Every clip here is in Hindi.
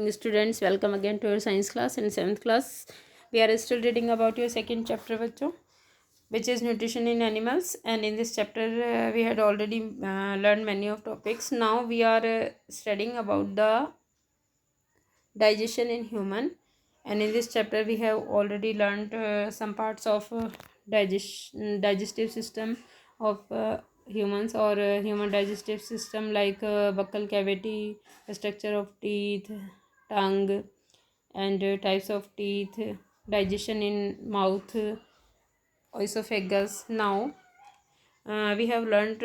Students, welcome again to your science class. In 7th class we are still reading about your second chapter bachcho, which is nutrition in animals, and in this chapter we had already learned many of topics. Now we are studying about the digestion in human, and in this chapter we have already learned some parts of digestive system of humans, or human digestive system, like buccal cavity, structure of teeth, tongue, and types of teeth, digestion in mouth, esophagus. Now we have learned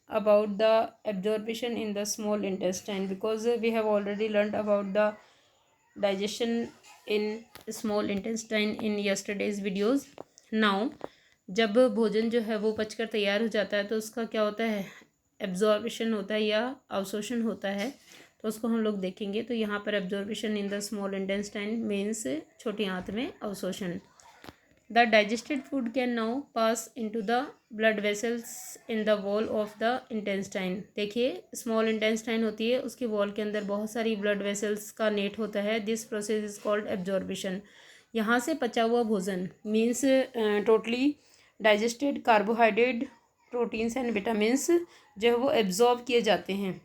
about the absorption in the small intestine, because we have already learned about the digestion in small intestine in yesterday's videos. Now जब भोजन जो है वो पचकर तैयार हो जाता है तो उसका क्या होता है, एब्जॉर्बेशन होता है या अवशोषण होता है, तो उसको हम लोग देखेंगे. तो यहाँ पर absorption in the small intestine means छोटी आंत में अवशोषण. The digested food can now pass into the blood vessels in the wall of the intestine. देखिए, स्मॉल इंटेस्टाइन होती है, उसकी वॉल के अंदर बहुत सारी ब्लड वेसल्स का नेट होता है. This process is called absorption. यहाँ से पचा हुआ भोजन means totally digested carbohydrate, proteins and vitamins जो है वो एब्जॉर्ब किए जाते हैं.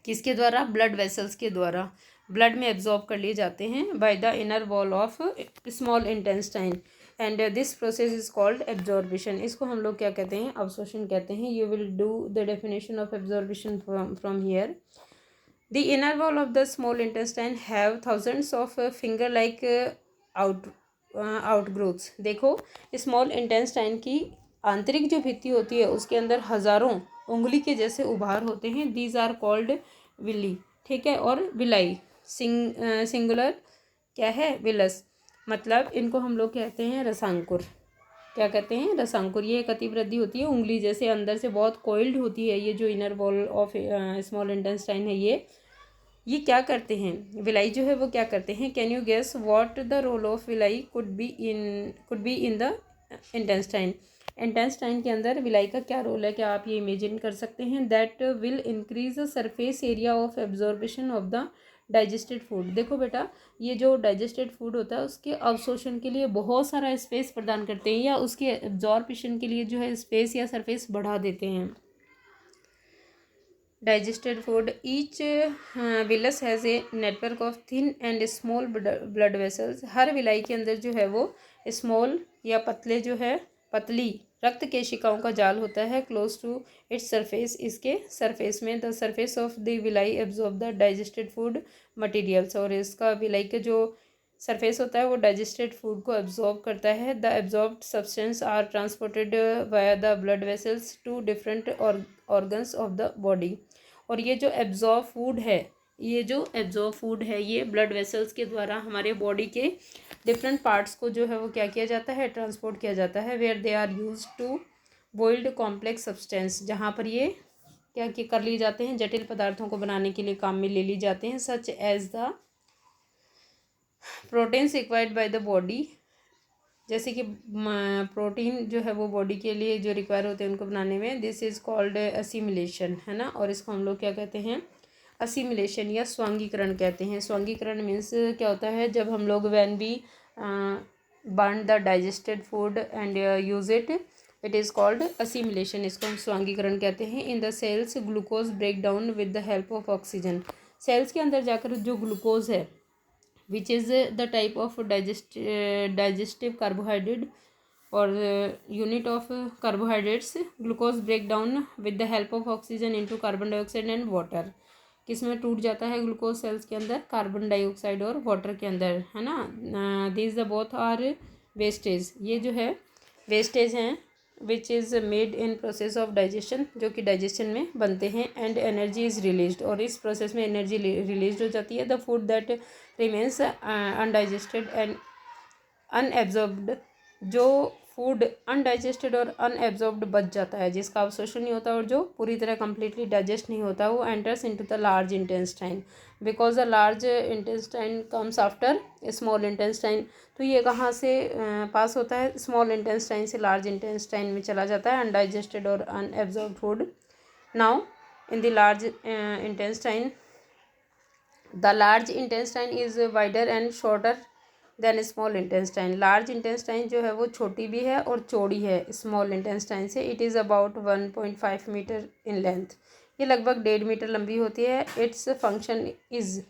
किसके द्वारा? ब्लड वेसल्स के द्वारा ब्लड में एब्जॉर्ब कर लिए जाते हैं by the inner wall of small intestine, and this process is called absorption. इसको हम लोग क्या कहते हैं? अवशोषण कहते हैं. You will do the definition of absorption from here. The inner wall of the small intestine have thousands of finger like outgrowths. देखो, स्मॉल इंटेस्टाइन की आंतरिक जो भित्ति होती है उसके अंदर हजारों उंगली के जैसे उभार होते हैं. These are called villi. ठीक है. और विलाई सिंगुलर क्या है? विलस. मतलब इनको हम लोग कहते हैं रसांकुर. क्या कहते हैं? रसांकुर. ये एक अतिवृद्धि होती है, उंगली जैसे अंदर से बहुत कोइल्ड होती है. ये जो inner wall of small intestine है, ये क्या करते हैं? विलाई जो है वो क्या करते हैं? Can you guess what the role of villi could be in the intestine. Intestine के अंदर विलाई का क्या रोल है? क्या आप ये इमेजिन कर सकते हैं? That will increase the surface area of absorption of the digested food. देखो बेटा, ये जो डाइजेस्टेड फूड होता है उसके अवशोषण के लिए बहुत सारा स्पेस प्रदान करते हैं, या उसके एब्जॉर्बेशन के लिए जो है स्पेस या सरफेस बढ़ा देते हैं. digested food, each villus has a network of thin and small blood vessels. Her villi के अंदर जो है वो स्मॉल या पतले जो है पतली रक्त केशिकाओं का जाल होता है क्लोज टू इट्स सरफेस. इसके सरफेस में the surface of the villi absorb the digested food materials. और इसका विलाई का जो सरफेस होता है वो डाइजेस्टेड फूड को एब्जॉर्ब करता है. The absorbed substance are transported via the blood vessels to different organs of the body. और ये जो एब्जॉर्ब फूड है, ये ब्लड वेसल्स के द्वारा हमारे बॉडी के डिफरेंट पार्ट्स को जो है वो क्या किया जाता है? ट्रांसपोर्ट किया जाता है. Where they are use to build complex substance. जहाँ पर ये क्या कर लिए जाते हैं? जटिल पदार्थों को बनाने के लिए काम में ले ली जाते हैं. Such as the proteins required by the body. जैसे कि प्रोटीन जो है वो बॉडी के लिए जो रिक्वायर होते हैं उनको बनाने में. दिस इज़ कॉल्ड असिमिलेशन, है ना. और इसको हम लोग क्या कहते हैं? असिमिलेशन या स्वांगीकरण कहते हैं. स्वांगीकरण मीन्स क्या होता है? जब हम लोग when we burn the digested food and use it is called assimilation. इसको हम स्वांगीकरण कहते हैं. In the cells glucose break down with the help of oxygen. Cells के अंदर जाकर जो ग्लूकोज है, which is the type of digestive carbohydrate or unit of carbohydrates. Glucose break down with the help of oxygen into carbon dioxide and water. किस में टूट जाता है ग्लूकोज? सेल्स के अंदर कार्बन डाइऑक्साइड और वाटर के अंदर, है ना. these the both are wastage. ये जो है वेस्टेज हैं which is made in process of digestion, जो कि डाइजेशन में बनते हैं. And energy is released. और इस प्रोसेस में एनर्जी रिलीज हो जाती है. The food that remains undigested and unabsorbed. जो फूड अनडाइजेस्टेड और अनएब्जॉर्ब्ड बच जाता है, जिसका अवशोषण नहीं होता और जो पूरी तरह कम्प्लीटली डाइजेस्ट नहीं होता, वो enters into the large intestine. Because the large intestine comes after small intestine. तो ये कहाँ से पास होता है? स्मॉल इंटेस्टाइन से लार्ज इंटेस्टाइन में चला जाता है अनडाइजेस्टेड और unabsorbed food. Now in the large intestine the large intestine is wider and shorter than small intestine. Large intestine जो है वो छोटी भी है और चौड़ी है स्मॉल इंटेस्टाइन से। It is about 1.5 metre in length. ये लगभग 1.5 मीटर लंबी होती है। Its function is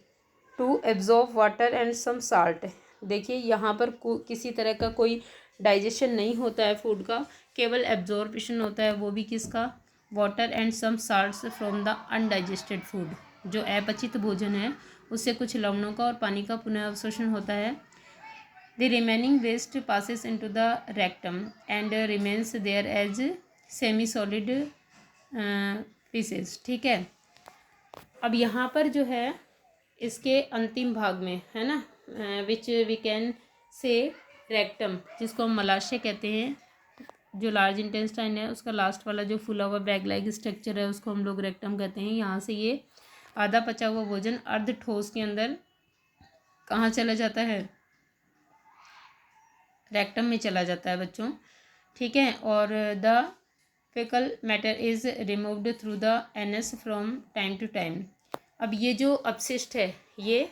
to absorb water and some salt. देखिए यहाँ पर किसी तरह का कोई डाइजेशन नहीं होता है फूड का, केवल एब्जॉर्प्शन होता है, वो भी किसका, water and some salts from the undigested food. जो अपचित भोजन है उससे कुछ लवणों का और पानी का पुनः अवशोषण होता है। The remaining waste passes into the rectum and remains there as semi solid pieces. ठीक है, अब यहाँ पर जो है इसके अंतिम भाग में है ना, which we can say rectum, जिसको हम मलाशय कहते हैं। जो लार्ज इंटेस्टाइन है उसका लास्ट वाला जो फूला हुआ बैग लाइक स्ट्रक्चर है उसको हम लोग रेक्टम कहते हैं। यहाँ से ये आधा पचा हुआ भोजन अर्ध ठोस के अंदर कहाँ चला जाता है, रेक्टम में चला जाता है बच्चों। ठीक है, और the faecal matter is removed through the anus from time to time. अब ये जो अपशिष्ट है ये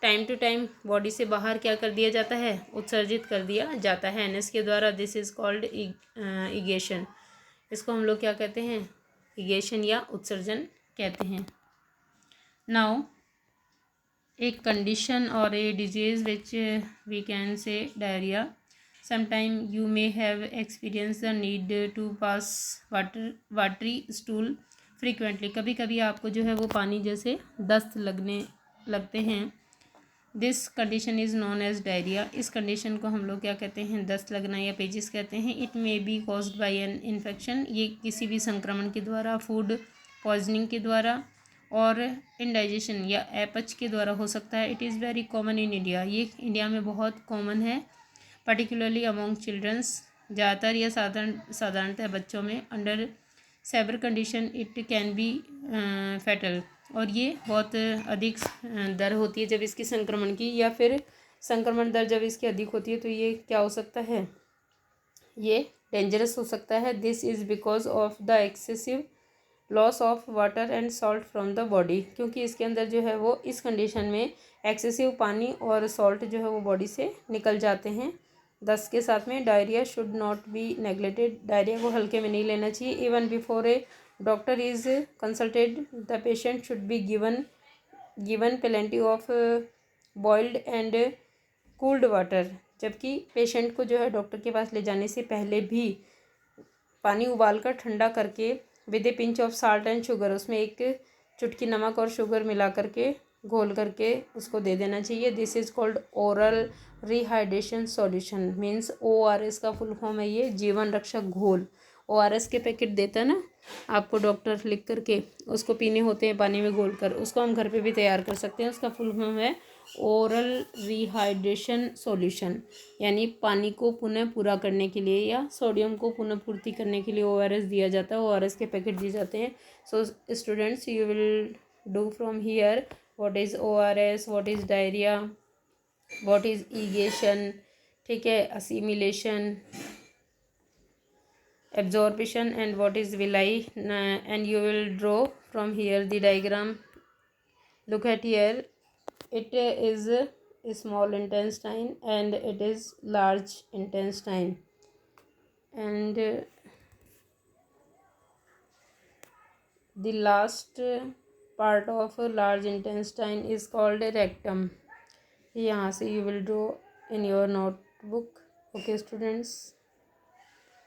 टाइम टू टाइम बॉडी से बाहर क्या कर दिया जाता है, उत्सर्जित कर दिया जाता है एनएस के द्वारा। This is called egestion. इसको हम लोग क्या कहते हैं, इगेशन या उत्सर्जन कहते हैं। नाउ एक कंडीशन और a disease which we can say diarrhoea. Sometime you may have experience the need to pass watery stool frequently. कभी कभी आपको जो है वो पानी जैसे दस्त लगते हैं। This condition is known as diarrhoea. इस कंडीशन को हम लोग क्या कहते हैं, दस्त लगना या पेजिस कहते हैं। It may be caused by an infection. ये किसी भी संक्रमण के द्वारा, फूड पॉइजनिंग के द्वारा और इनडाइजेशन या अपच के द्वारा हो सकता है। It is very common in India. ये इंडिया में बहुत कॉमन है, पर्टिकुलरली अमॉन्ग चिल्ड्रंस, ज़्यादातर या साधारणतः बच्चों में। Under severe condition it can be fatal. और ये बहुत अधिक दर होती है जब इसकी संक्रमण की, या फिर संक्रमण दर जब इसकी अधिक होती है तो ये क्या हो सकता है, ये डेंजरस हो सकता है। This is because of the excessive loss of water and salt from the body. क्योंकि इसके अंदर जो है वो इस कंडीशन में एक्सेसिव पानी और सॉल्ट जो है वो बॉडी से निकल जाते हैं। दस्त के साथ में diarrhoea should not be neglected. Diarrhoea को हल्के में नहीं लेना चाहिए। Even before A doctor is consulted the patient should be given plenty of boiled and cooled water. जबकि पेशेंट को जो है डॉक्टर के पास ले जाने से पहले भी पानी उबालकर ठंडा करके with A pinch of salt and sugar, उसमें एक चुटकी नमक और शुगर मिला करके घोल करके उसको दे देना चाहिए। This is called oral rehydration solution. Means ORS का फुल फॉर्म है ये, जीवन रक्षक घोल। ORS के पैकेट देता है ना आपको डॉक्टर लिख करके, उसको पीने होते हैं पानी में घोल कर। उसको हम घर पे भी तैयार कर सकते हैं। उसका फुल फॉर्म है ओरल रिहाइड्रेशन सॉल्यूशन। यानी पानी को पुनः पूरा करने के लिए या सोडियम को पुनः पूर्ति करने के लिए ORS दिया जाता है, ORS के पैकेट दिए जाते हैं। So students, you will do from here what is ORS, what is diarrhoea, what is egestion, ठीक है, assimilation, absorption, and what is villi, and you will draw from here the diagram. Look at here, it is a small intestine and it is large intestine, and the last part of large intestine is called a rectum. यहाँ से you will draw in your notebook. Okay students.